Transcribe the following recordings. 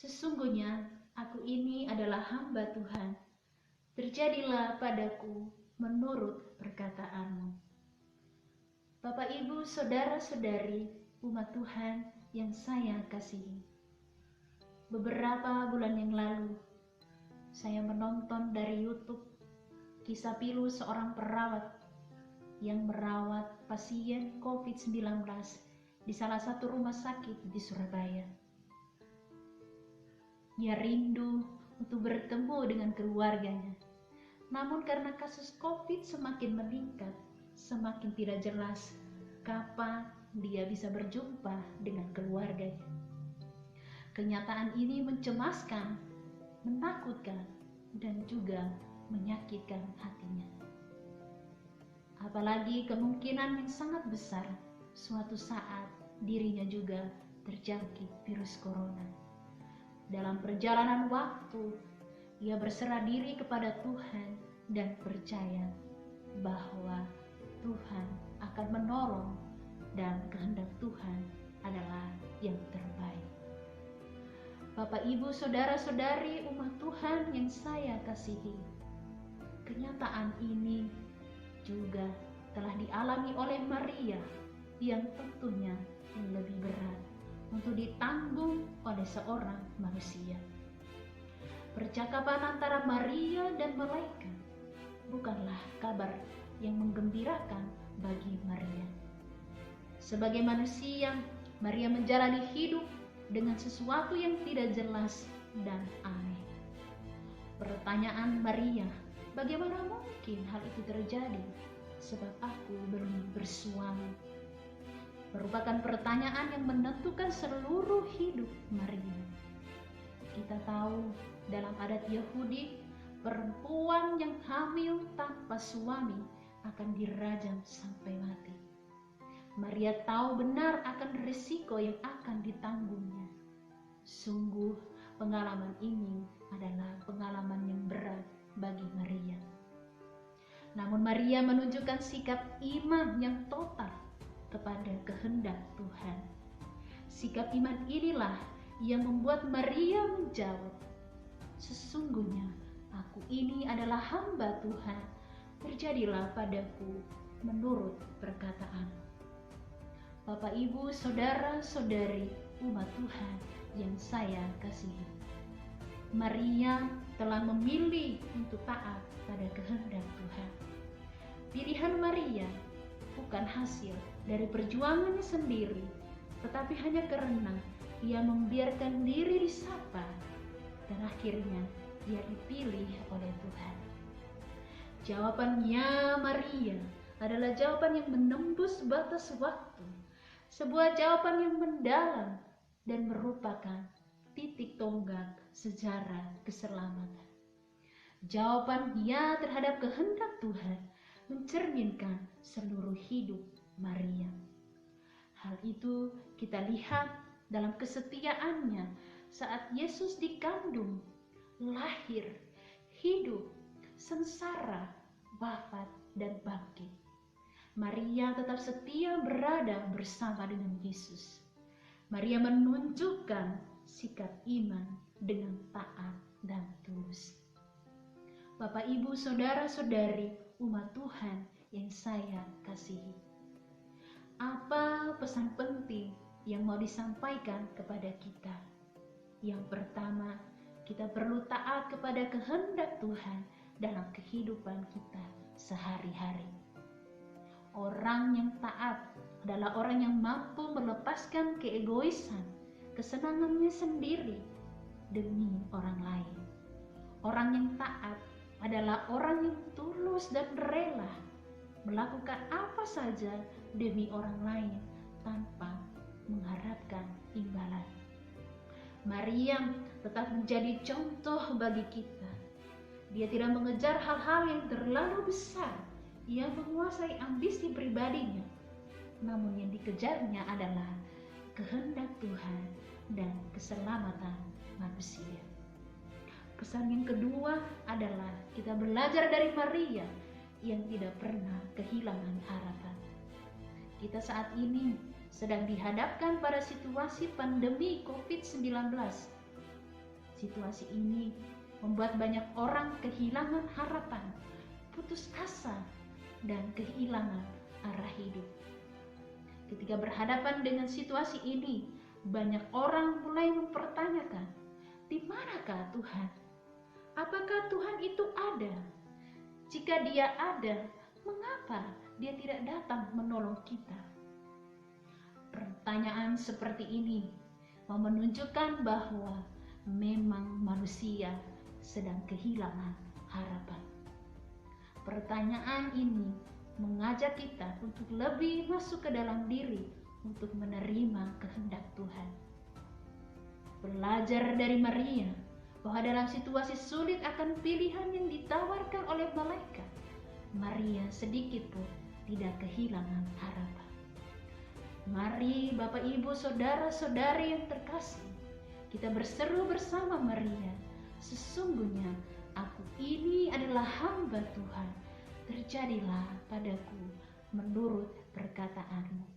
Sesungguhnya aku ini adalah hamba Tuhan. Terjadilah padaku menurut perkataanmu. Bapak, Ibu, saudara-saudari, umat Tuhan yang saya kasihi. Beberapa bulan yang lalu, saya menonton dari YouTube kisah pilu seorang perawat yang merawat pasien COVID-19 di salah satu rumah sakit di Surabaya. Ia rindu untuk bertemu dengan keluarganya. Namun karena kasus COVID semakin meningkat, semakin tidak jelas kapan dia bisa berjumpa dengan keluarganya. Kenyataan ini mencemaskan, menakutkan, dan juga menyakitkan hatinya. Apalagi kemungkinan yang sangat besar suatu saat dirinya juga terjangkit virus corona. Dalam perjalanan waktu, ia berserah diri kepada Tuhan dan percaya bahwa Tuhan akan menolong dan kehendak Tuhan adalah yang terbaik. Bapak, Ibu, saudara-saudari umat Tuhan yang saya kasihi, kenyataan ini juga telah dialami oleh Maria yang tentunya lebih berat untuk ditanggung oleh seorang manusia. Percakapan antara Maria dan malaikat bukanlah kabar yang menggembirakan bagi Maria. Sebagai manusia, Maria menjalani hidup dengan sesuatu yang tidak jelas dan aneh. Pertanyaan Maria, bagaimana mungkin hal itu terjadi? Sebab aku belum bersuami. Merupakan pertanyaan yang menentukan seluruh hidup Maria. Kita tahu dalam adat Yahudi, perempuan yang hamil tanpa suami akan dirajam sampai mati. Maria tahu benar akan risiko yang akan ditanggungnya. Sungguh pengalaman ini adalah pengalaman yang berat bagi Maria. Namun Maria menunjukkan sikap iman yang total kepada kehendak Tuhan. Sikap iman inilah yang membuat Maria menjawab, sesungguhnya aku ini adalah hamba Tuhan, terjadilah padaku menurut perkataan. Bapak, Ibu, saudara-saudari umat Tuhan yang saya kasihi, Maria telah memilih untuk taat pada kehendak Tuhan. Pilihan Maria bukan hasil dari perjuangannya sendiri, tetapi hanya karena ia membiarkan diri disapa dan akhirnya ia dipilih oleh Tuhan. Jawabannya Maria adalah jawaban yang menembus batas waktu, sebuah jawaban yang mendalam dan merupakan titik tonggak sejarah keselamatan. Jawaban ia terhadap kehendak Tuhan mencerminkan seluruh hidup Maria. Hal itu kita lihat dalam kesetiaannya saat Yesus dikandung, lahir, hidup, sengsara, wafat, dan bangkit. Maria tetap setia berada bersama dengan Yesus. Maria menunjukkan sikap iman dengan taat dan tulus. Bapak, Ibu, saudara-saudari umat Tuhan yang saya kasihi, apa pesan penting yang mau disampaikan kepada kita? Yang pertama, kita perlu taat kepada kehendak Tuhan dalam kehidupan kita sehari-hari. Orang yang taat adalah orang yang mampu melepaskan keegoisan, kesenangannya sendiri demi orang lain. Orang yang taat adalah orang yang tulus dan rela melakukan apa saja demi orang lain tanpa mengharapkan imbalan. Maria tetap menjadi contoh bagi kita. Dia tidak mengejar hal-hal yang terlalu besar yang menguasai ambisi pribadinya, namun yang dikejarnya adalah kehendak Tuhan dan keselamatan manusia. Pesan yang kedua adalah kita belajar dari Maria yang tidak pernah kehilangan harapan. Kita saat ini sedang dihadapkan pada situasi pandemi COVID-19. Situasi ini membuat banyak orang kehilangan harapan, putus asa, dan kehilangan arah hidup. Ketika berhadapan dengan situasi ini, banyak orang mulai mempertanyakan, di manakah Tuhan? Apakah Tuhan itu ada? Jika Dia ada, mengapa Dia tidak datang menolong kita? Pertanyaan seperti ini mau menunjukkan bahwa memang manusia sedang kehilangan harapan. Pertanyaan ini mengajak kita untuk lebih masuk ke dalam diri untuk menerima kehendak Tuhan. Belajar dari Maria bahwa dalam situasi sulit akan pilihan yang ditawarkan oleh malaikat, Maria sedikit pun tidak kehilangan harapan. Mari Bapak Ibu saudara-saudari yang terkasih, kita berseru bersama Maria, sesungguhnya aku ini adalah hamba Tuhan, terjadilah padaku menurut perkataanmu.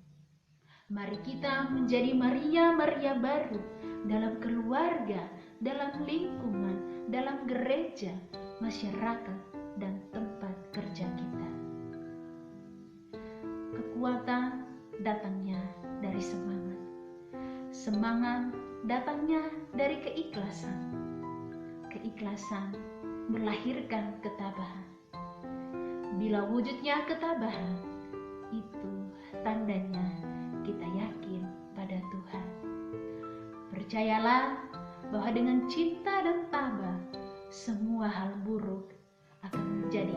Mari kita menjadi Maria-Maria baru dalam keluarga, dalam lingkungan, dalam gereja, masyarakat, dan tempat kerja kita. Kekuatan datangnya dari semangat. Semangat datangnya dari keikhlasan. Keikhlasan melahirkan ketabahan. Bila wujudnya ketabahan, itu tandanya kita yakin pada Tuhan. Percayalah bahwa dengan cinta dan tabah, semua hal buruk akan menjadi